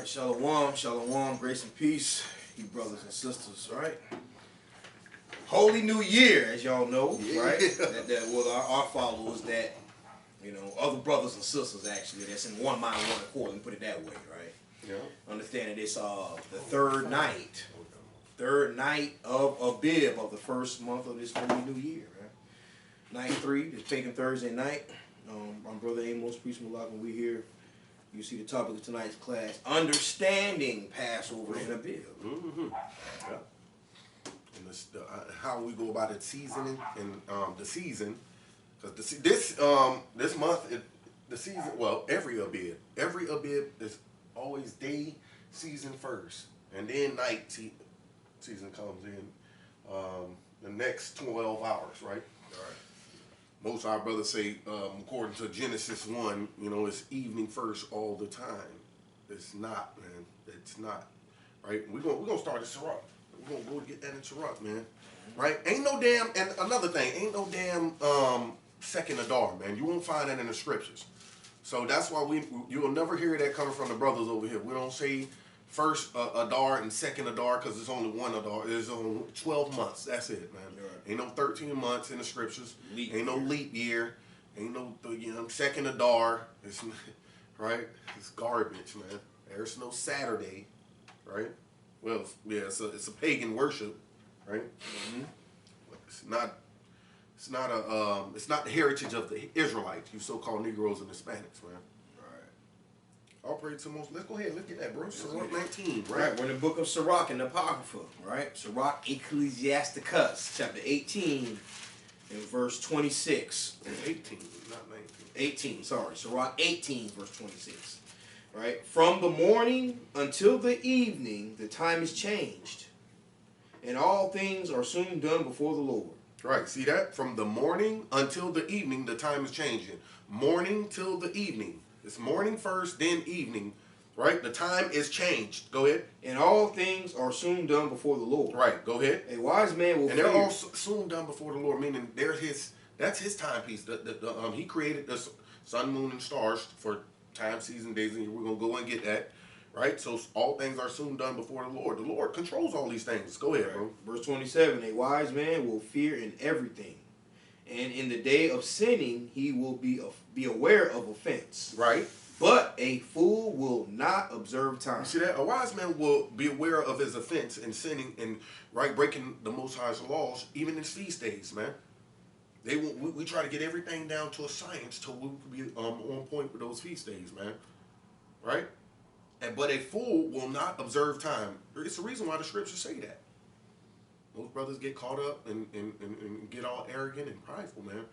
right, shalom, shalom, grace and peace, you brothers and sisters, right? Holy New Year, as y'all know, right? That well, our followers, that, you know, other brothers and sisters actually, that's in one mind, one accord, let me put it that way, right? Yeah. Understand that it's the third night of Abib of the first month of this Holy New Year, right? Night 3, the taking Thursday night. My brother Amos, Priest Malak, and we here. You see the topic of tonight's class: understanding Passover and Abib. Mm-hmm. Yeah. And this, how we go about it, seasoning and the season, because this month, the season. Well, every Abib is always day season first, and then night season comes in the next 12 hours, right? All right. Most of our brothers say, according to Genesis 1, you know, it's evening first all the time. It's not, man. It's not. Right? We're gonna start at Sirach. We're gonna go get that in Sirach, man. Right? Ain't no damn, and another thing, ain't no damn second Adar, man. You won't find that in the scriptures. So that's why you'll never hear that coming from the brothers over here. We don't say first Adar and second Adar because it's only one Adar. There's only 12 months. That's it, man. Right. Ain't no 13 months in the scriptures. Ain't no leap year. Ain't no second Adar. It's right. It's garbage, man. There's no Saturday, right? Well, yeah, it's a pagan worship, right? Mm-hmm. It's not the heritage of the Israelites, you so-called Negroes and Hispanics, man. All praise to the most. Let's go ahead. Let's get that, bro. Sirach 19, right? We're in the book of Sirach in the Apocrypha, right? Sirach Ecclesiasticus, chapter 18, and verse 26. 18, not 19. 18, sorry. Sirach 18, verse 26. Right? From the morning until the evening, the time is changed, and all things are soon done before the Lord. Right. See that? From the morning until the evening, the time is changing. Morning till the evening. It's morning first, then evening, right? The time is changed. Go ahead. And all things are soon done before the Lord. Right. Go ahead. A wise man will. And they're all soon done before the Lord, meaning that's his timepiece. He created the sun, moon, and stars for time, season, days, and we're gonna go and get that, right? So all things are soon done before the Lord. The Lord controls all these things. Go ahead, bro. Verse 27: A wise man will fear in everything, and in the day of sinning he will be aware of offense. Right. But a fool will not observe time. You see that? A wise man will be aware of his offense and sinning and breaking the Most High's laws, even in feast days, man. We try to get everything down to a science till we can be on point with those feast days, man. Right? But a fool will not observe time. It's the reason why the scriptures say that. Most brothers get caught up and get all arrogant and prideful, man,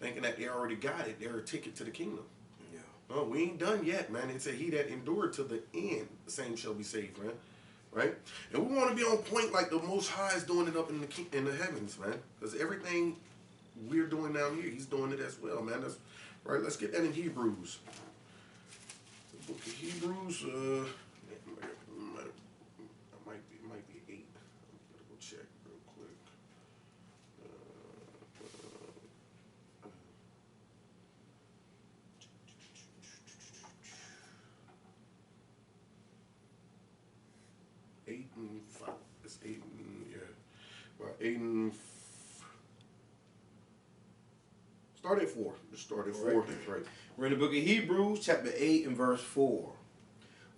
thinking that they already got it. They're a ticket to the kingdom. Yeah. No, we ain't done yet, man. It said, he that endured to the end, the same shall be saved, man. Right? And we want to be on point like the Most High is doing it up in the heavens, man. Because everything we're doing down here, he's doing it as well, man. That's right. Let's get that in Hebrews. The book of Hebrews, might be 8. I'm gonna go check real quick. 8 and 5. It's 8 and well, 8 and. Start at 4. Just start at 4. That's right. We're in the book of Hebrews, chapter 8 and verse 4.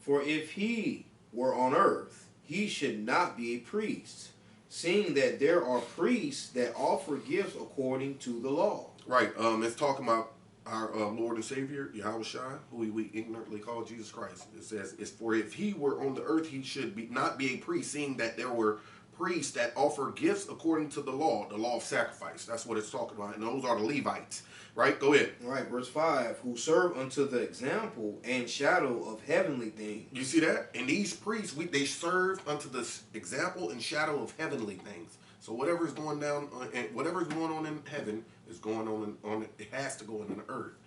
For if he were on earth, he should not be a priest, seeing that there are priests that offer gifts according to the law. Right. It's talking about our Lord and Savior, Yahushua, who we ignorantly call Jesus Christ. It says, "It's for if he were on the earth, he should not be a priest, seeing that there were priests that offer gifts according to the law of sacrifice." That's what it's talking about. And those are the Levites. Right? Go ahead. All right, verse 5, who serve unto the example and shadow of heavenly things. You see that? And these priests, they serve unto the example and shadow of heavenly things. So whatever is going down, and whatever is going on in heaven is going on it has to go in the earth,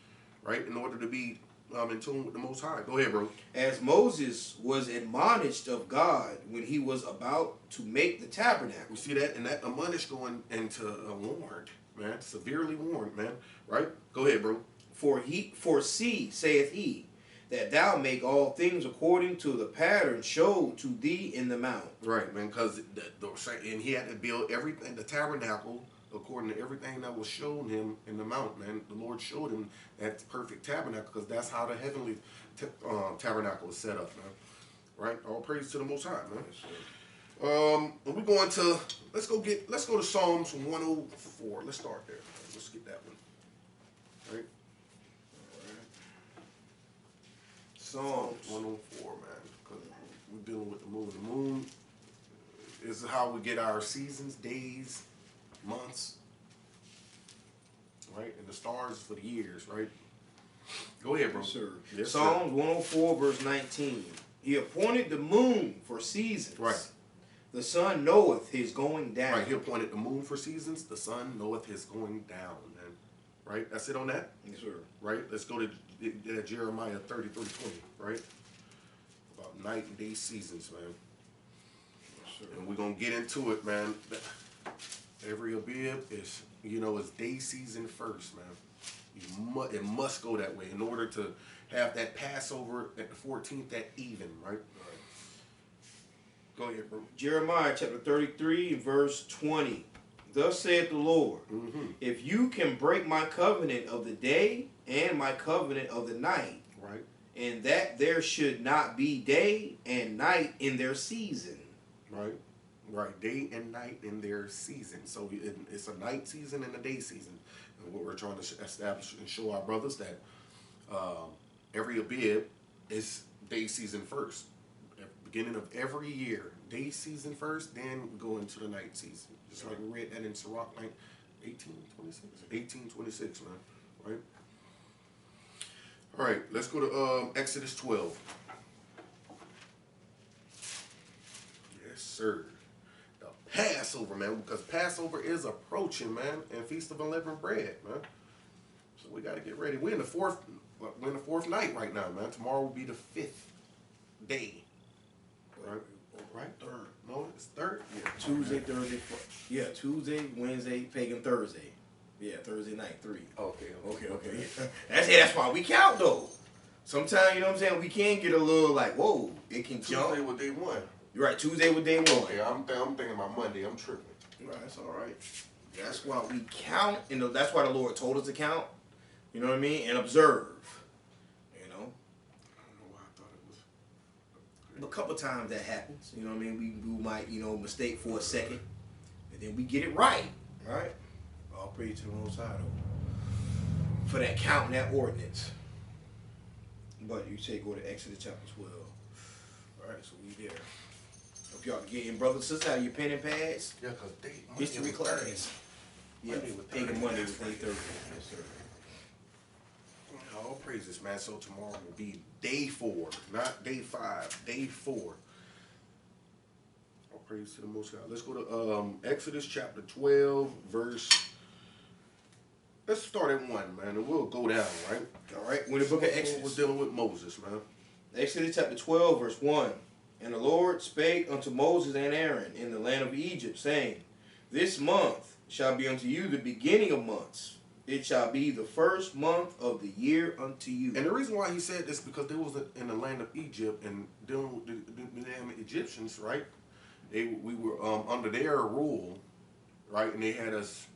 right? In order to be in tune with the Most High. Go ahead, bro. As Moses was admonished of God when he was about to make the tabernacle. You see that? And that admonished going into warned, man. Severely warned, man. Right? Go ahead, bro. For see, saith he, that thou make all things according to the pattern showed to thee in the mount. Right, man, because and he had to build everything, the tabernacle, according to everything that was shown him in the mount, man. The Lord showed him that perfect tabernacle, because that's how the heavenly tabernacle is set up, man. Right? All praise to the Most High, man. We're going to let's go to Psalms 104. Let's start there. Let's get that one. Right? Psalms 104, man. Because we're dealing with the moon. The moon is how we get our seasons, days, months, right? And the stars for the years, right? Go ahead, bro. Yes, sir. Yes, Psalms 104, verse 19. He appointed the moon for seasons. Right. The sun knoweth his going down. Right. He appointed the moon for seasons. The sun knoweth his going down, man. Right? That's it on that? Yes, sir. Right? Let's go to Jeremiah 33:20, right? About night and day seasons, man. Yes, sir. And we're going to get into it, man. Every Abib is, is day season first, man. It must go that way in order to have that Passover at the 14th at even, right? Go ahead, bro. Jeremiah chapter 33, verse 20. Thus saith the Lord, if you can break my covenant of the day and my covenant of the night, right, and that there should not be day and night in their season. Right, day and night in their season. So it's a night season and a day season. And what we're trying to establish and show our brothers that every Abib is day season first. At the beginning of every year, day season first, then we go into the night season. Just like we read that in Sirach 1826, man. Right? All right, let's go to Exodus 12. Yes, sir. The Passover, man, because Passover is approaching, man, and Feast of Unleavened Bread, man. So we got to get ready. We're in the fourth night right now, man. Tomorrow will be the 5th day. Right? Third. No, it's third. Yeah, Tuesday, Thursday. Yeah, Tuesday, Wednesday, pagan Thursday. Yeah, Thursday night, 3. Okay. That's why we count, though. Sometimes, you know what I'm saying, we can get a little like, whoa, it can jump. Tuesday with day 1. You're right, Tuesday with day 1. Okay, I'm thinking about Monday. I'm tripping. Right, that's all right. That's why we count, and that's why the Lord told us to count. You know what I mean? And observe. You know? I don't know why I thought it was. A couple times that happens. You know what I mean? We might, mistake for a second, and then we get it right. Right? All praise to the Most High, though. For that count and that ordinance. But you say go to Exodus chapter 12. All right, so we there. Hope y'all getting brothers and sisters out of your pen and pads. Yeah, because History class. Yeah, pagan Monday was day 30. Yes, sir. All praises, man. So tomorrow will be day 4, not day 5, day 4. All praise to the Most High. Let's go to Exodus chapter 12, verse. Let's start at 1, man, and we'll go down, right? All right, we're in the book of Exodus. We're dealing with Moses, man. Exodus chapter 12, verse 1. And the Lord spake unto Moses and Aaron in the land of Egypt, saying, This month shall be unto you the beginning of months. It shall be the first month of the year unto you. And the reason why he said this, because they was in the land of Egypt and dealing with the damn Egyptians, right? We were under their rule, right? And they had us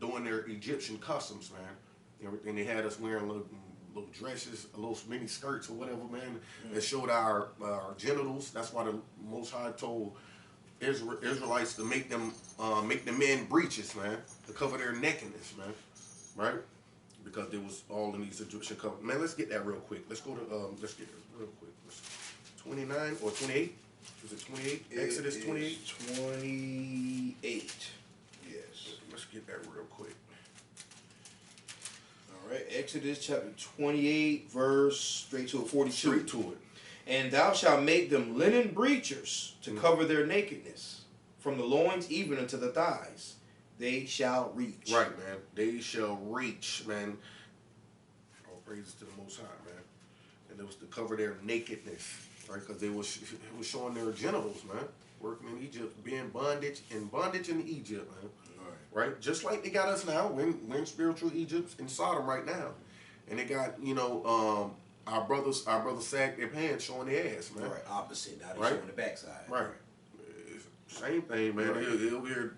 doing their Egyptian customs, man. And they had us wearing little dresses, little mini skirts or whatever, man, that showed our genitals. That's why the Most High told Israelites to make the men breeches, man, to cover their nakedness, man, right? Because they was all in these Egyptian cover. Man, let's get that real quick. Let's go to let's get this real quick. 29 or 28? Is it 28? Exodus 28? 28. Yes. Let's get that real quick. All right, Exodus chapter 28, verse straight to it, 42. Straight to it. And thou shalt make them linen breeches to cover their nakedness, from the loins even unto the thighs. They shall reach. Right, man. They shall reach, man. All praises to the Most High, man. And it was to cover their nakedness, right? Because it was showing their genitals, man. Working in Egypt, being bondage in Egypt, man. Right? Just like they got us now. We're in spiritual Egypt in Sodom right now. And they got, our brothers sag their pants showing their ass, man. Right, opposite. Now they Right. showing the backside. Right. Same thing, man. Right. They over here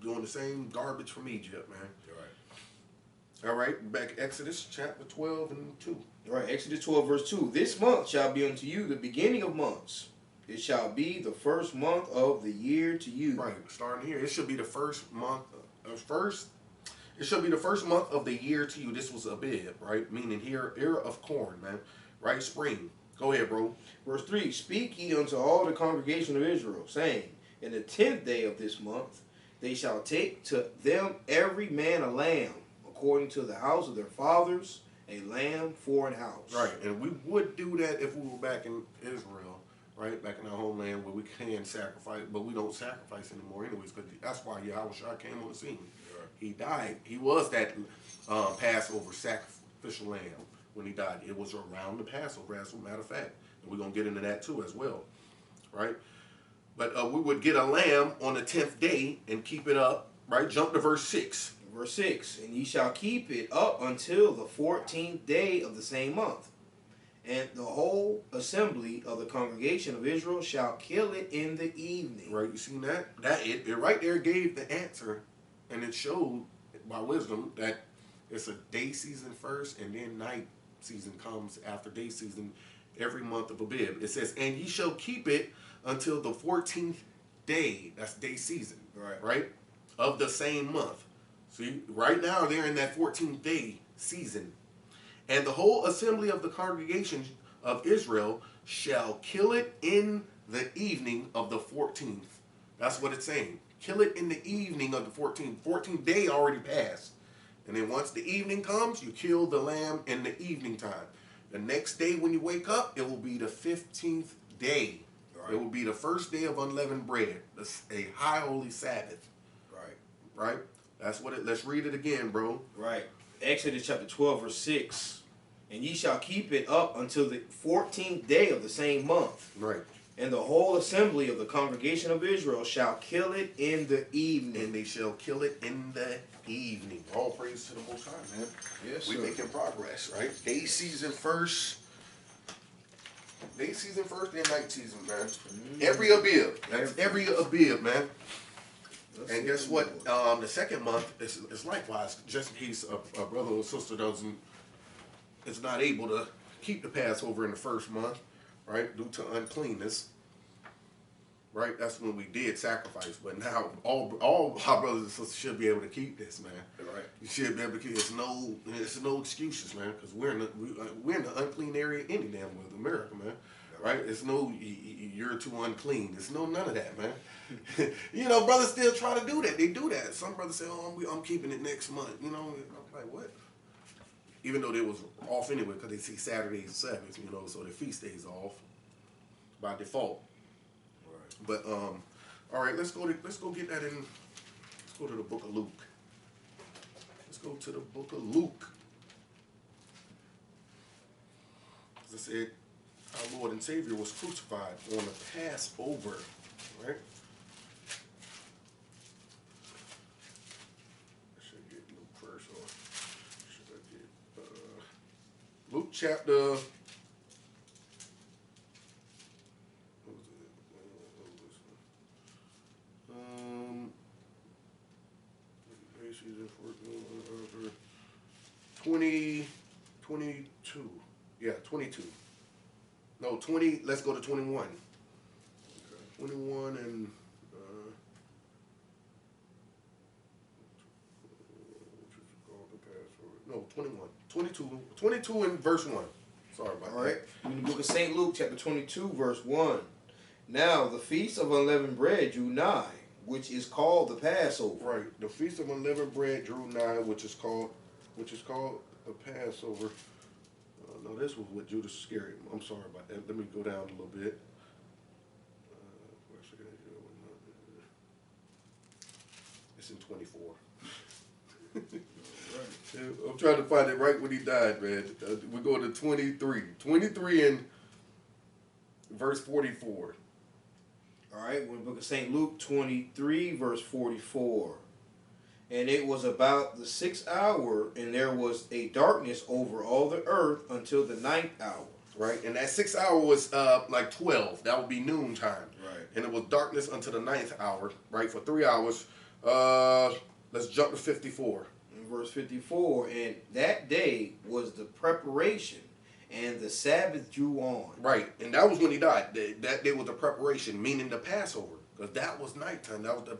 doing the same garbage from Egypt, man. Right. All right, back Exodus chapter 12 and 2. Right, Exodus 12 verse 2. This month shall be unto you the beginning of months. It shall be the first month of the year to you. Right, starting here. It should be the first month. It should be the first month of the year to you. This was Abib, right? Meaning here, era of corn, man. Right, spring. Go ahead, bro. Verse 3. Speak ye unto all the congregation of Israel, saying, in the 10th day of this month, they shall take to them every man a lamb, according to the house of their fathers, a lamb for an house. Right, and we would do that if we were back in Israel, right? Back in our homeland where we can sacrifice, but we don't sacrifice anymore anyways, because that's why Yahushua came on the scene. Right. He died. He was that Passover sacrificial lamb when he died. It was around the Passover, as a matter of fact. And we're going to get into that too as well, right? But we would get a lamb on the 10th day and keep it up, right? Jump to verse 6. Verse 6. And ye shall keep it up until the 14th day of the same month. And the whole assembly of the congregation of Israel shall kill it in the evening. Right, you seen that? It right there gave the answer, and it showed by wisdom that it's a day season first, and then night season comes after day season every month of Abib. It says, and ye shall keep it until the 14th day. That's day season. Right? Of the same month. See, right now they're in that 14th day season. And the whole assembly of the congregation of Israel shall kill it in the evening of the 14th. That's what it's saying. Kill it in the evening of the 14th. 14th day already passed. And then once the evening comes, you kill the lamb in the evening time. The next day when you wake up, it will be the 15th day. Right. It will be the first day of unleavened bread, a high holy Sabbath. Right? That's what it, let's read it again, bro. Right. Exodus chapter 12, verse 6. And ye shall keep it up until the 14th day of the same month. Right. And the whole assembly of the congregation of Israel shall kill it in the evening. And they shall kill it in the evening. All praise to the Most High, man. Yes, we're making progress, right? Day season first. Day season first, then night season, man. Every Abib. That's every Abib, man. And guess what? The second month is likewise, just in case a brother or sister is not able to keep the Passover in the first month, right, due to uncleanness. Right, that's when we did sacrifice. But now all our brothers and sisters should be able to keep this, man. Right, you should be able to keep. It's no excuses, man, because we're in the unclean area any damn with America, man. Right, it's no you're too unclean. It's no none of that, man. You know, brothers still try to do that. They do that. Some brothers say, "Oh, I'm keeping it next month." You know, I'm like, what? Even though they was off anyway, because they see Saturdays and Sabbaths, you know, so their feast days off by default. Right. But all right, let's go get that in. Let's go to the book of Luke. Let's go to the book of Luke. As I said, our Lord and Savior was crucified on the Passover, right? I should get Luke first, or should I get Luke chapter? What was it? 22. Yeah, 22. No, 20, let's go to 21. Okay. 21 and, no, 21. 22 and verse 1. Sorry about that. All right. In the book of St. Luke, chapter 22, verse 1. Now, the feast of unleavened bread drew nigh, which is called the Passover. Right. The feast of unleavened bread drew nigh, which is called the Passover. No, this was what Judas Iscariot. I'm sorry about that. Let me go down a little bit. It's in 24. I'm trying to find it right when he died, man. We go to 23. 23 and verse 44. All right, we're in the book of St. Luke 23, verse 44. And it was about the 6th hour, and there was a darkness over all the earth until the 9th hour. Right, and that 6th hour was like 12. That would be noon time. Right. And it was darkness until the 9th hour, right, for 3 hours. Let's jump to 54. In verse 54, and that day was the preparation, and the Sabbath drew on. Right, and that was when he died. That day was the preparation, meaning the Passover, because that was nighttime. That was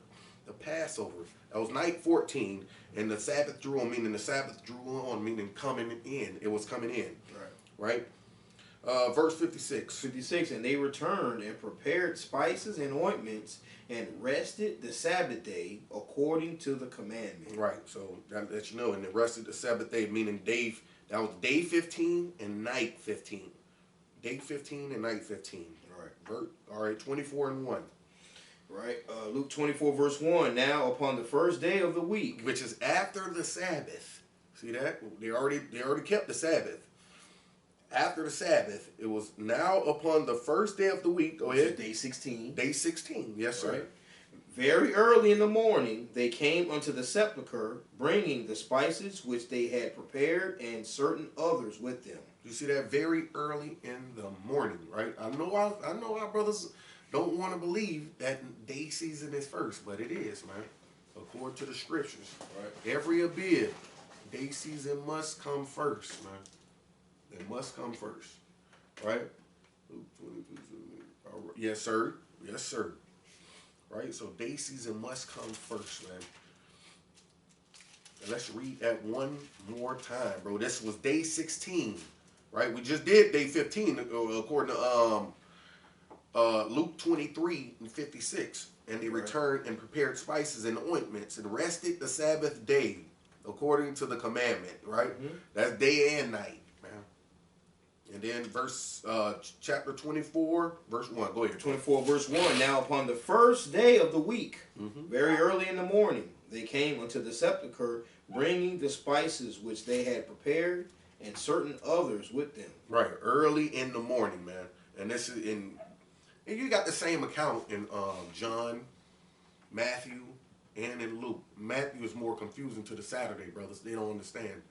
the Passover. That was night 14, and the Sabbath drew on, meaning the Sabbath drew on, meaning coming in. It was coming in. Right. Verse 56. 56, and they returned and prepared spices and ointments and rested the Sabbath day according to the commandment. Right, so that lets you know, and the rest of the Sabbath day, meaning that was day 15 and night 15. Day 15 and night 15. All right, 24 and 1. Right, Luke 24 verse 1, now upon the first day of the week. Which is after the Sabbath. See that? They already kept the Sabbath. After the Sabbath, it was now upon the first day of the week. Go ahead. Day 16. Day 16, yes, sir. Right. Very early in the morning, they came unto the sepulchre, bringing the spices which they had prepared, and certain others with them. You see that? Very early in the morning, right? I know our brothers don't want to believe that day season is first, but it is, man. According to the scriptures, right? Every Abib, day season must come first, man. It must come first, right? Yes, sir. Yes, sir. Right? So day season must come first, man. And let's read that one more time, bro. This was day 16, right? We just did day 15 according to Luke 23 and 56. And they returned and prepared spices and ointments and rested the Sabbath day according to the commandment, right? That's day and night. And then chapter 24, verse 1. Go ahead. 24, verse 1. Now upon the first day of the week, very early in the morning, they came unto the sepulchre, bringing the spices which they had prepared, and certain others with them. Right, early in the morning, man. And this is and you got the same account in John, Matthew, and in Luke. Matthew is more confusing to the Saturday brothers. They don't understand.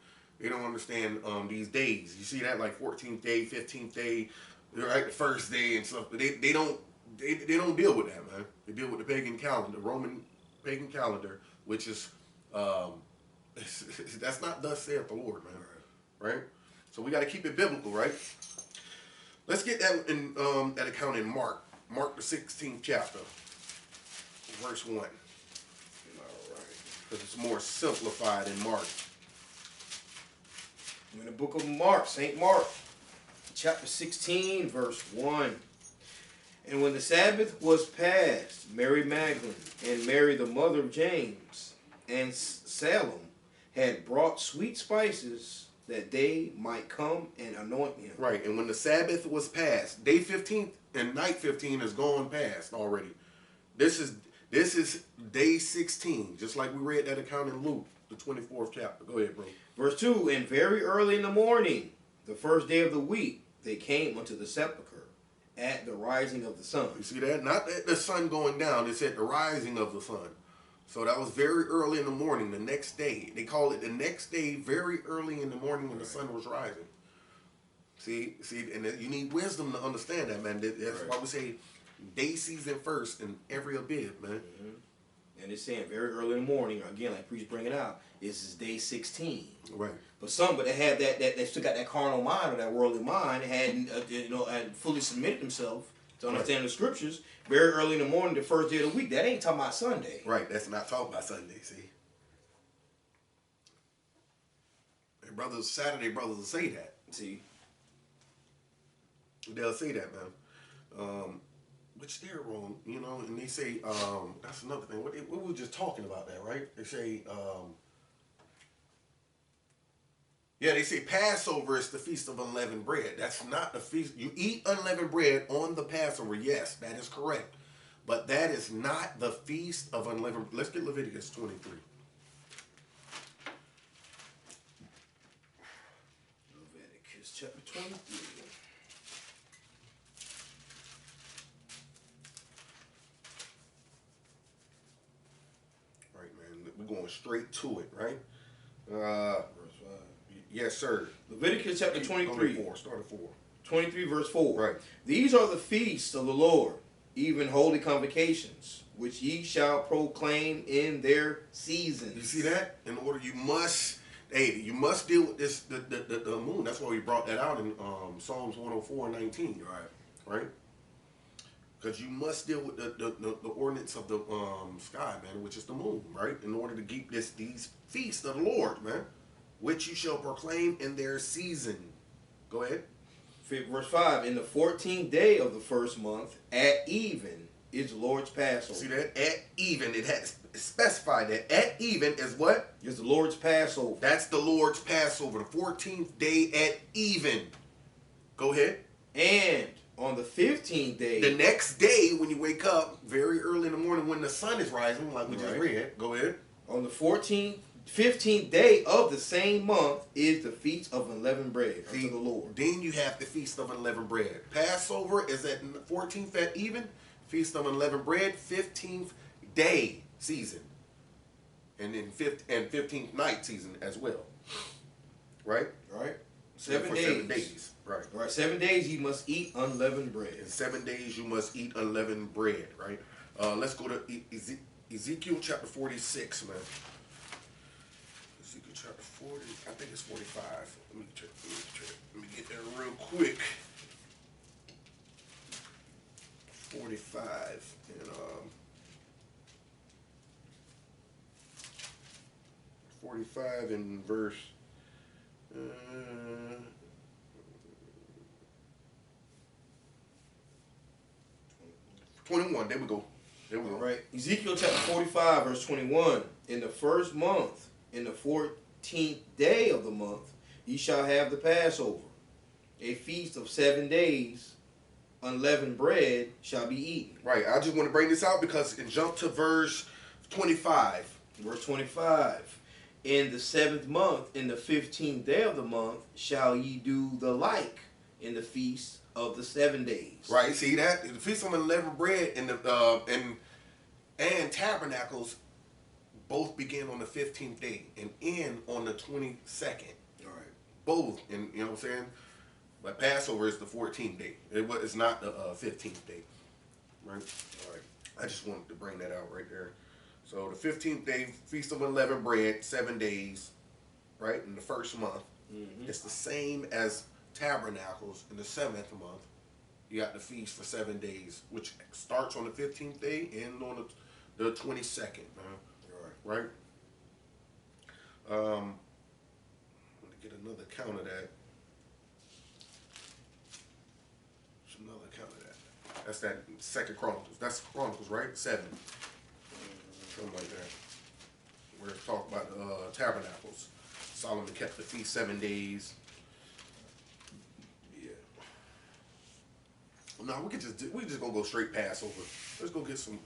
They don't understand these days. You see that, like 14th day, 15th day, right? The first day and stuff. They don't deal with that, man. They deal with the pagan calendar, Roman pagan calendar, which is that's not thus saith the Lord, man. Right? So we got to keep it biblical, right? Let's get that in that account in Mark the 16th chapter, verse 1. All right, because it's more simplified in Mark. In the book of Mark, St. Mark, chapter 16, verse 1. And when the Sabbath was past, Mary Magdalene and Mary the mother of James and Salem had brought sweet spices that they might come and anoint him. Right, and when the Sabbath was past, day 15 and night 15 is gone past already. This is day 16, just like we read that account in Luke, the 24th chapter. Go ahead, bro. Verse 2, and very early in the morning, the first day of the week, they came unto the sepulchre at the rising of the sun. You see that? Not at the sun going down, it's at the rising of the sun. So that was very early in the morning, the next day. They call it the next day, very early in the morning when the sun was rising. See, and you need wisdom to understand that, man. That's why we say day season first in every Abib, man. And it's saying very early in the morning, again, like Priest bring it out, this is day 16. Right. But they have that they still got that carnal mind or that worldly mind, hadn't hadn't fully submitted themselves to understand the scriptures. Very early in the morning, the first day of the week. That ain't talking about Sunday. Right. That's not talking about Sunday. See. And brothers, Saturday brothers will say that. See. They'll say that, man. Which they're wrong, and they say, that's another thing. What we were just talking about that, right? They say, they say Passover is the Feast of Unleavened Bread. That's not the feast. You eat unleavened bread on the Passover. Yes, that is correct. But that is not the Feast of Unleavened Bread. Let's get Leviticus 23. Leviticus chapter 23. We're going straight to it, right? Verse 5. Yes, sir. Leviticus chapter 23. Start at 4. 23 verse 4. Right. These are the feasts of the Lord, even holy convocations, which ye shall proclaim in their seasons. You see that? In order, you must deal with this the moon. That's why we brought that out in Psalms 104:19. Right. Because you must deal with the ordinance of the sky, man, which is the moon, right? In order to keep these feasts of the Lord, man, which you shall proclaim in their season. Go ahead. Verse 5, in the 14th day of the first month, at even, is the Lord's Passover. See that? At even. It has specified that. At even is what? Is the Lord's Passover. That's the Lord's Passover. The 14th day at even. Go ahead. And on the 15th day. The next day when you wake up, very early in the morning when the sun is rising, like we just read. Go ahead. On the 15th day of the same month is the feast of unleavened bread unto the Lord. Then you have the feast of unleavened bread. Passover is at 14th at even. Feast of unleavened bread, 15th day season. And then 15th night season as well. Right? Right. 7 days. 7 days. Right. Right. 7 days you must eat unleavened bread. In 7 days you must eat unleavened bread. Right? Let's go to Ezekiel chapter 46, man. Ezekiel chapter 40. I think it's 45. Let me check. Let me get there real quick. 45 and 45 in verse 21. There we go. All right. Ezekiel chapter 45 verse 21. In the first month, in the 14th day of the month, ye shall have the Passover, a feast of 7 days. Unleavened bread shall be eaten. Right. I just want to bring this out because it jumped to verse 25. Verse 25. In the 7th month, in the 15th day of the month, shall ye do the like in the feast of the 7 days. Right. See that? The feast of unleavened bread and the and tabernacles both begin on the 15th day and end on the 22nd. All right. Both, and you know what I'm saying? But Passover is the 14th day. It's not the 15th day. Right? All right. I just wanted to bring that out right there. So the 15th day, Feast of Unleavened Bread, 7 days, right, in the first month. Mm-hmm. It's the same as Tabernacles in the 7th month. You got the feast for 7 days, which starts on the 15th day and on the 22nd, man. Right? I'm going to get another count of that. Another count of that. That's that Second Chronicles. That's Chronicles, right? 7. Something like that. Where it's talking about the tabernacles. Solomon kept the feast 7 days. Yeah. No, we just gonna go straight Passover. Let's go get some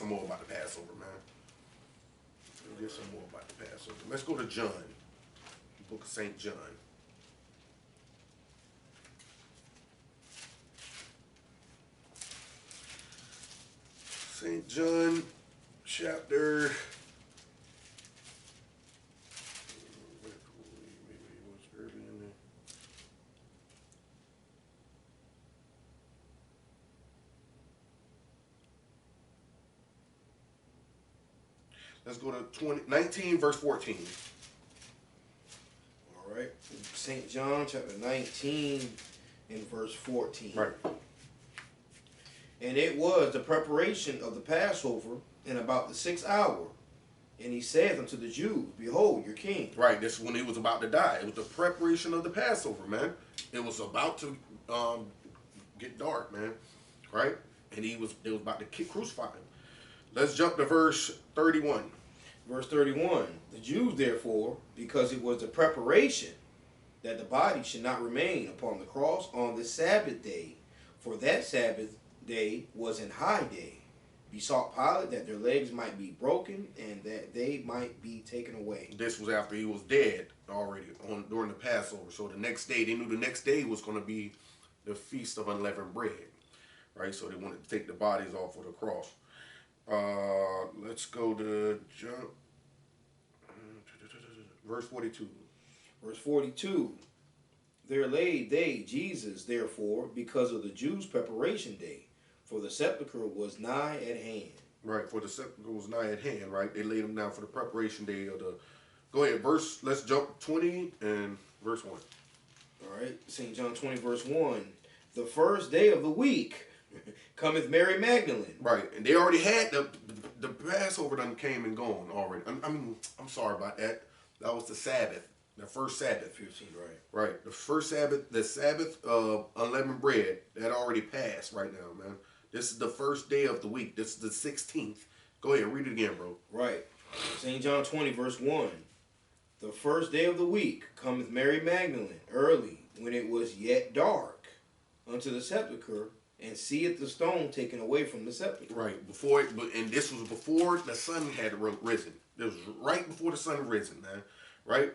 more about the Passover, man. Let's get some more about the Passover. Let's go to John. The book of St. John. St. John chapter. Let's go to 19 verse 14. All right. St. John chapter 19 and verse 14. Right. And it was the preparation of the Passover in about the 6th hour. And he said unto the Jews, behold, your king. Right, this is when he was about to die. It was the preparation of the Passover, man. It was about to get dark, man. Right? And it was about to crucify him. Let's jump to verse 31. Verse 31. The Jews, therefore, because it was the preparation that the body should not remain upon the cross on the Sabbath day, for that Sabbath day was an high day, besought Pilate that their legs might be broken and that they might be taken away. This was after he was dead already during the Passover. So the next day, they knew the next day was going to be the Feast of Unleavened Bread. Right? So they wanted to take the bodies off of the cross. Let's go to jump. Verse 42. Verse 42. There laid they Jesus, therefore, because of the Jews' preparation day, for the sepulchre was nigh at hand. Right, for the sepulchre was nigh at hand, right? They laid him down for the preparation day of the... Go ahead, let's jump 20 and verse 1. All right, St. John 20, verse 1. The first day of the week cometh Mary Magdalene. Right, and they already had the Passover done came and gone already. I'm sorry about that. That was the Sabbath. The first Sabbath. 15, right. Right. The first Sabbath, the Sabbath of unleavened bread, that already passed right now, man. This is the first day of the week. This is the 16th. Go ahead, read it again, bro. Right. St. John 20, verse 1. The first day of the week cometh Mary Magdalene early, when it was yet dark, unto the sepulchre, and seeth the stone taken away from the sepulchre. Right. And this was before the sun had risen. It was right before the sun risen, man. Right?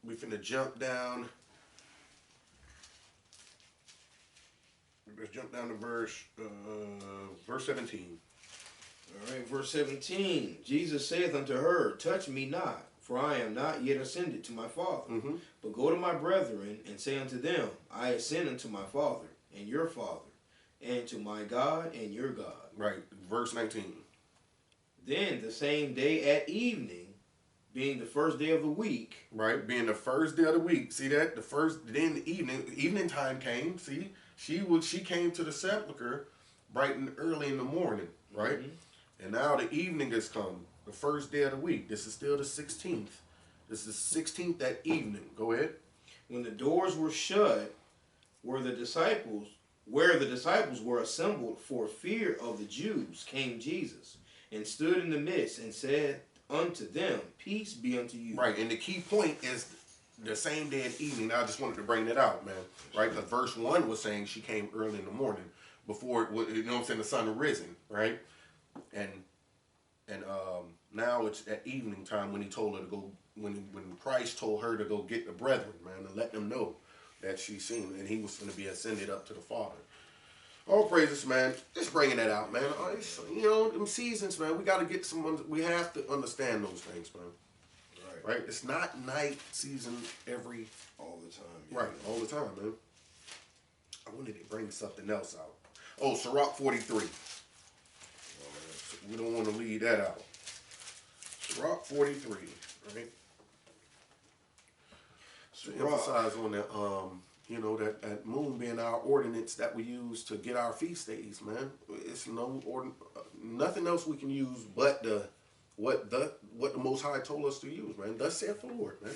We finna jump down. Let's jump down to verse 17. All right, verse 17. Jesus saith unto her, Touch me not, for I am not yet ascended to my Father. Mm-hmm. But go to my brethren, and say unto them, I ascend unto my Father, and your Father, and to my God, and your God. Right, verse 19. Then the same day at evening, being the first day of the week. Right, being the first day of the week. See that? Then the evening time came. See, she came to the sepulchre bright and early in the morning, right? Mm-hmm. And now the evening has come, the first day of the week. This is still the 16th. This is 16th that evening. Go ahead. When the doors were shut, where the disciples were assembled for fear of the Jews, came Jesus, and stood in the midst, and said unto them, Peace be unto you. Right, and the key point is the same day and evening. Now, I just wanted to bring that out, man. Right, because verse 1 was saying she came early in the morning before, you know what I'm saying, the sun had risen, right? And now it's at evening time when he told her to go, when Christ told her to go get the brethren, man, and let them know that she's seen, and he was going to be ascended up to the Father. All praises, man. Just bringing that out, man. You know, them seasons, man, we got to get we have to understand those things, man. Right? It's not night season all the time. Yeah. Right, all the time, man. I wanted to bring something else out. Oh, Sirach 43. We don't want to leave that out. Sirach 43, right? To emphasize on that, you know, that moon being our ordinance that we use to get our feast days, man. It's nothing else we can use but what the Most High told us to use, man. Thus saith the Lord, man.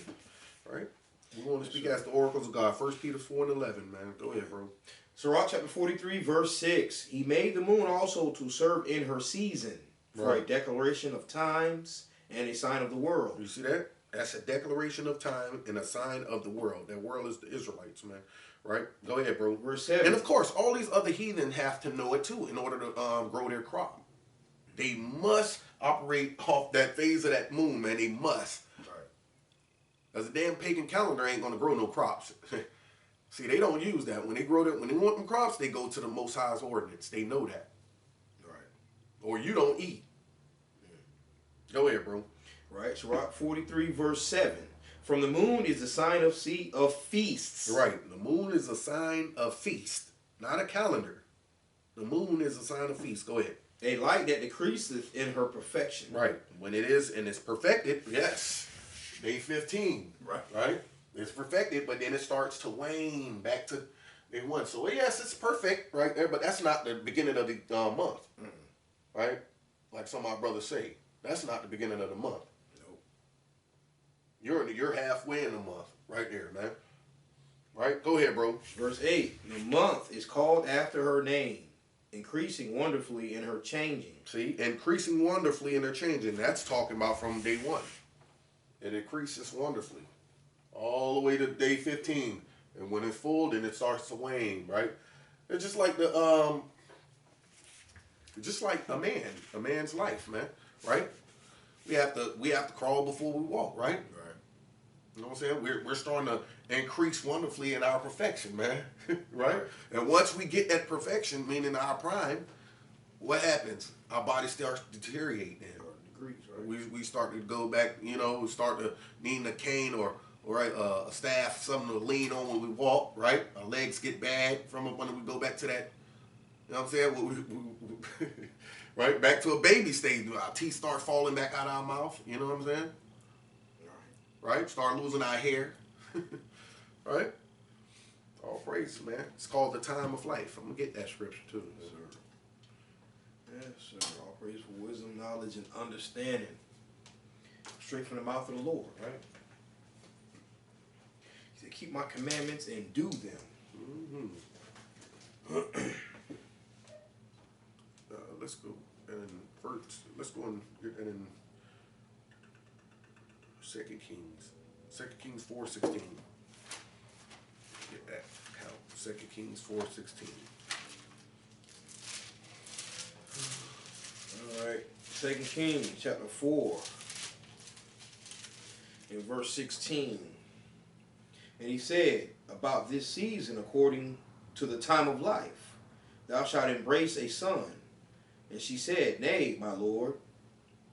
Right? We want to speak as the oracles of God. 1 Peter 4:11, man. Go ahead, bro. Sirach chapter 43, verse 6. He made the moon also to serve in her season, for a declaration of times and a sign of the world. You see that? That's a declaration of time and a sign of the world. That world is the Israelites, man. Right? Go ahead, bro. Verse 7. And of course, all these other heathen have to know it too in order to grow their crop. They must operate off that phase of that moon, man. They must. Right. Because the damn pagan calendar ain't going to grow no crops. See, they don't use that. When they want them crops, they go to the Most High's ordinance. They know that. Right. Or you don't eat. Go ahead, bro. Right, Sirach 43, verse 7. From the moon is the sign of feasts. Right, the moon is a sign of feast, not a calendar. The moon is a sign of feast. Go ahead. A light that decreaseth in her perfection. Right, when it is and it's perfected, yes. Day 15. Right. It's perfected, but then it starts to wane back to day 1. So yes, it's perfect right there, but that's not the beginning of the month. Right? Like some of my brothers say. That's not the beginning of the month. You're halfway in the month, right there, man. Right? Go ahead, bro. Verse 8. The month is called after her name, increasing wonderfully in her changing. See, increasing wonderfully in her changing. That's talking about from day 1. It increases wonderfully, all the way to day 15, and when it's full, then it starts to wane. Right? It's just like a man's life, man. Right? We have to crawl before we walk. Right? You know what I'm saying? We're starting to increase wonderfully in our perfection, man. Right? And once we get that perfection, meaning our prime, what happens? Our body starts deteriorating. increase, right? We start to go back, you know, we start to need a cane or a staff, something to lean on when we walk, right? Our legs get bad from it when we go back to that, you know what I'm saying? Right? Back to a baby stage. Our teeth start falling back out of our mouth, you know what I'm saying? Right? Start losing our hair. Right? All praise, man. It's called the time of life. I'm going to get that scripture too. Yes, sir. Yes, sir. All praise for wisdom, knowledge, and understanding. Straight from the mouth of the Lord, right? He said, keep my commandments and do them. Mm-hmm. Let's go and first. Let's go and get that in 2 Kings. 2 Kings 4:16. Get that count. 2 Kings 4:16. All right. 2 Kings chapter 4 in verse 16. And he said, about this season, according to the time of life, thou shalt embrace a son. And she said, nay, my lord,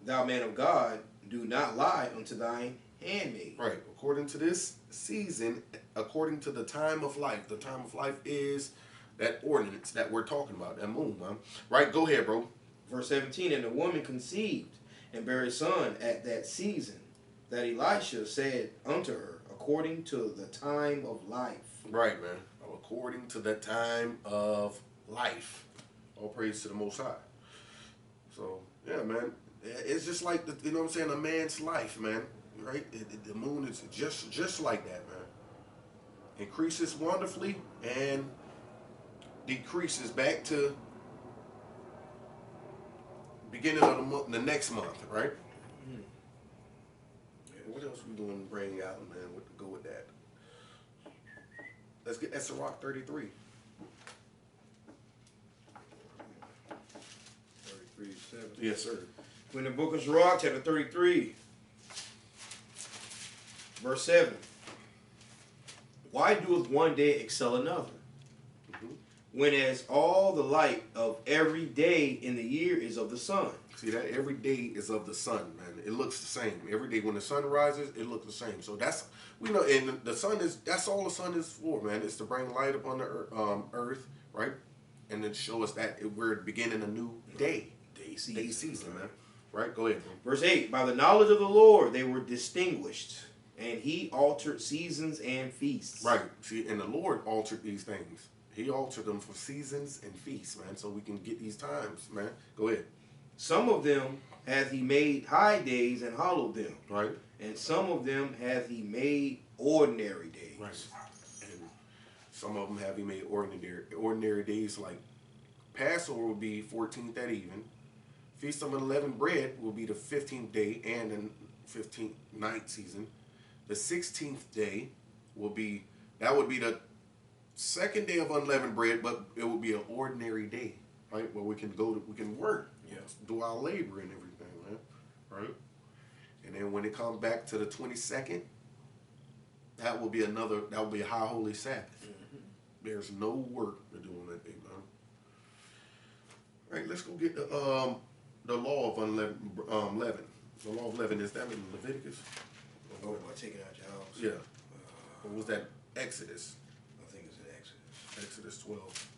thou man of God, do not lie unto thine handmaid. Right. According to this season, according to the time of life. The time of life is that ordinance that we're talking about, that moon, man. Right? Go ahead, bro. Verse 17, and the woman conceived and bare a son at that season, that Elisha said unto her, according to the time of life. Right, man. According to the time of life. All praise to the Most High. So, yeah, man. It's just like, you know what I'm saying, a man's life, man. Right? The moon is just like that, man. Increases wonderfully and decreases back to beginning of the month, the next month, right? Mm-hmm. Yeah, what else we doing to bring out, man? What to go with that? Let's get that Sirach 33. 33:7. Yes, sir. In the book of Sirach, chapter 33, verse 7. Why doeth one day excel another? Whenas all the light of every day in the year is of the sun. See that? Every day is of the sun, man. It looks the same. Every day when the sun rises, it looks the same. So that's, we know, and the sun is, that's all the sun is for, man. It's to bring light upon the earth, right? And then show us that we're beginning a new day. Day season, man. Right? Go ahead, bro. Verse 8. By the knowledge of the Lord they were distinguished, and he altered seasons and feasts. Right. See, and the Lord altered these things. He altered them for seasons and feasts, man, so we can get these times, man. Go ahead. Some of them hath he made high days and hollowed them. Right. And some of them hath he made ordinary days. Right. And some of them have he made ordinary days, like Passover will be 14th at even. Feast of Unleavened Bread will be the 15th day and in 15th night season. The 16th day will be, that would be the second day of unleavened bread, but it will be an ordinary day, right? Where we can go to, we can work, do our labor and everything, man, right? And then when it comes back to the 22nd, that will be a high holy Sabbath. Mm-hmm. There's no work to do on that day, man. All right, let's go get the law of leaven. The law of leaven, is that in Leviticus? Oh, by taking out your house. Yeah. Or was that Exodus? I think it's in Exodus. Exodus 12.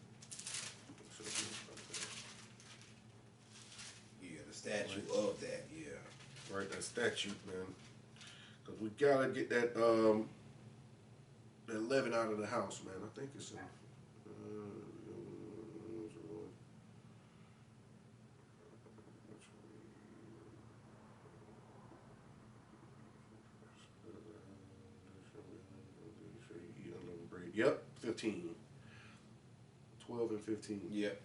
Yeah, the statute of that, yeah. Right, that statute, man. Because we gotta get that that leaven out of the house, man. I think it's in Yep, 15. 12 and 15. Yep.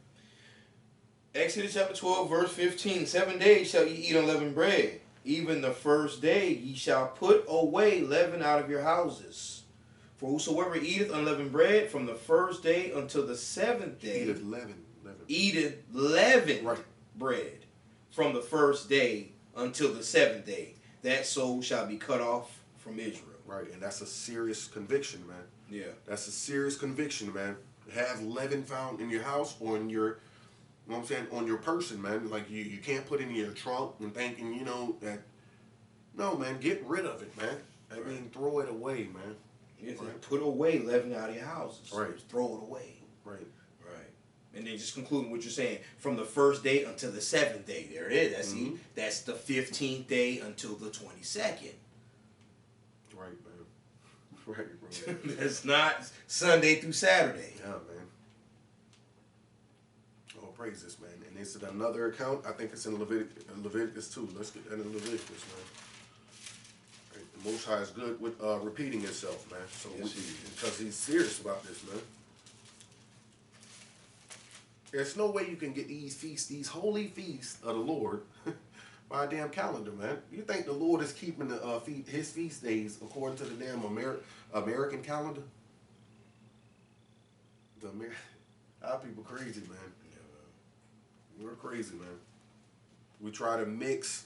Exodus chapter 12, verse 15. 7 days shall ye eat unleavened bread. Even the first day ye shall put away leaven out of your houses. For whosoever eateth unleavened bread from the first day until the seventh day eateth leavened right. bread from the first day until the seventh day. That soul shall be cut off from Israel. Right, and that's a serious conviction, man. Yeah. That's a serious conviction, man. Have leaven found in your house or in your know what I'm saying, on your person, man. Like you can't put it in your trunk and thinking, you know, that. No, man, get rid of it, man. I mean, throw it away, man. You have to put away leaven out of your houses. Right. Just throw it away. Right. Right. And then just concluding what you're saying, from the first day until the 7th day. There it is. That's the 15th day until the 22nd. Right, man. Right, bro. That's not Sunday through Saturday. Yeah, man. Oh, praises, man. And it's in another account. I think it's in Leviticus too. Let's get that in Leviticus, man. Right. The Most High is good with repeating himself, man. So because he's serious about this, man. There's no way you can get these feasts, these holy feasts of the Lord, by a damn calendar, man. You think the Lord is keeping the his feast days according to the damn American calendar? Our people crazy, man. Yeah, man. We're crazy, man. We try to mix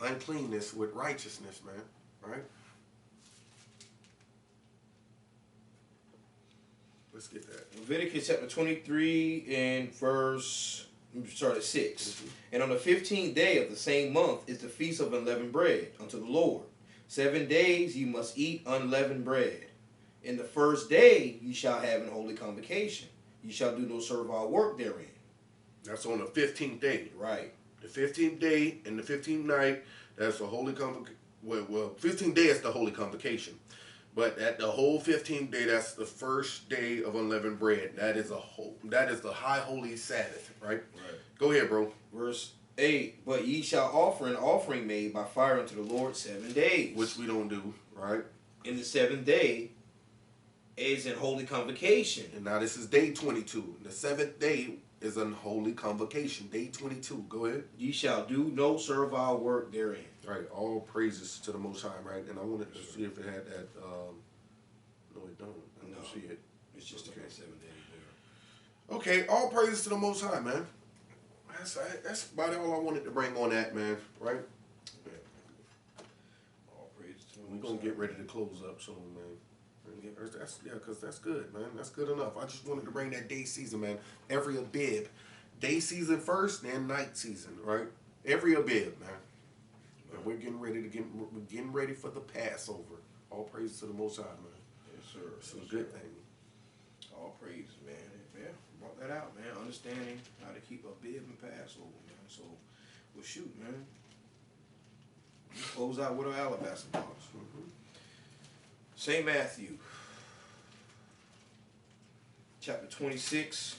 uncleanness with righteousness, man. Right? Let's get that. Leviticus chapter 23 and verse, start at 6. And on the 15th day of the same month is the feast of unleavened bread unto the Lord. 7 days you must eat unleavened bread. In the first day you shall have an holy convocation. You shall do no servile work therein. That's on the 15th day. Right. The 15th day and the 15th night, that's the holy convocation. Well, 15th day is the holy convocation. But at the whole 15th day, that's the first day of unleavened bread. That is the high holy Sabbath, right? Right. Go ahead, bro. Verse 8, but ye shall offer an offering made by fire unto the Lord 7 days. Which we don't do, right? In the 7th day is in holy convocation. And now this is day 22. The 7th day is an holy convocation. Day 22. Go ahead. Ye shall do no servile work therein. Right. All praises to the Most High, right? And I wanted to see if it had that. No, it don't. I don't see it. It's just okay. 7 days there. Okay. All praises to the Most High, man. That's about all I wanted to bring on that, man. Right? Yeah. All praises to the Most High. We're going to get ready to close up soon, man. Because that's good, man. That's good enough. I just wanted to bring that day season, man. Every Abib. Day season first, then night season, right? Every Abib, man. And we're getting ready for the Passover. All praise to the Most High, man. Yes, sir. It's a good thing. All praise, man. Yeah, brought that out, man. Understanding how to keep Abib and Passover, man. So, well, shoot, man. We close out with our alabaster box. St. Matthew, chapter 26,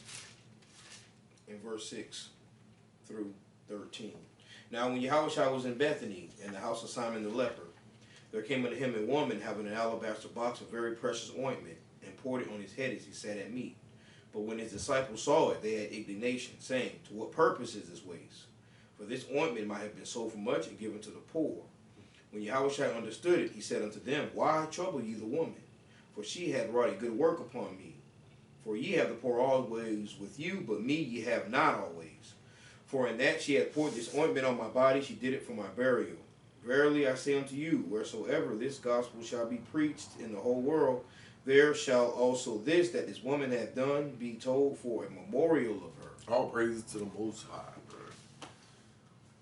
and verse 6 through 13. Now when Yahushua was in Bethany, in the house of Simon the leper, there came unto him a woman having an alabaster box of very precious ointment, and poured it on his head as he sat at meat. But when his disciples saw it, they had indignation, saying, to what purpose is this waste? For this ointment might have been sold for much and given to the poor. When Yahushua understood it, he said unto them, why trouble ye the woman? For she hath wrought a good work upon me. For ye have the poor always with you, but me ye have not always. For in that she hath poured this ointment on my body, she did it for my burial. Verily I say unto you, wheresoever this gospel shall be preached in the whole world, there shall also this that this woman hath done be told for a memorial of her. All praises to the Most High, bro.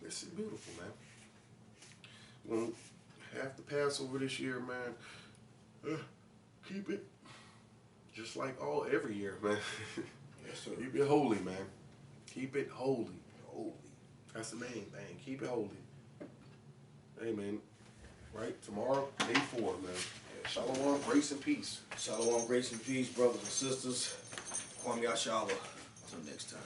This is beautiful, man. We'll have to Passover this year, man. Keep it just like every year, man. Yes, sir. Keep it holy, man. Keep it holy. Holy. That's the main thing. Keep it holy. Hey, man. Right? Tomorrow, day 4, man. Yeah, Shalom, grace and peace. Shalom, grace and peace, brothers and sisters. Kwame Yashala. Until next time.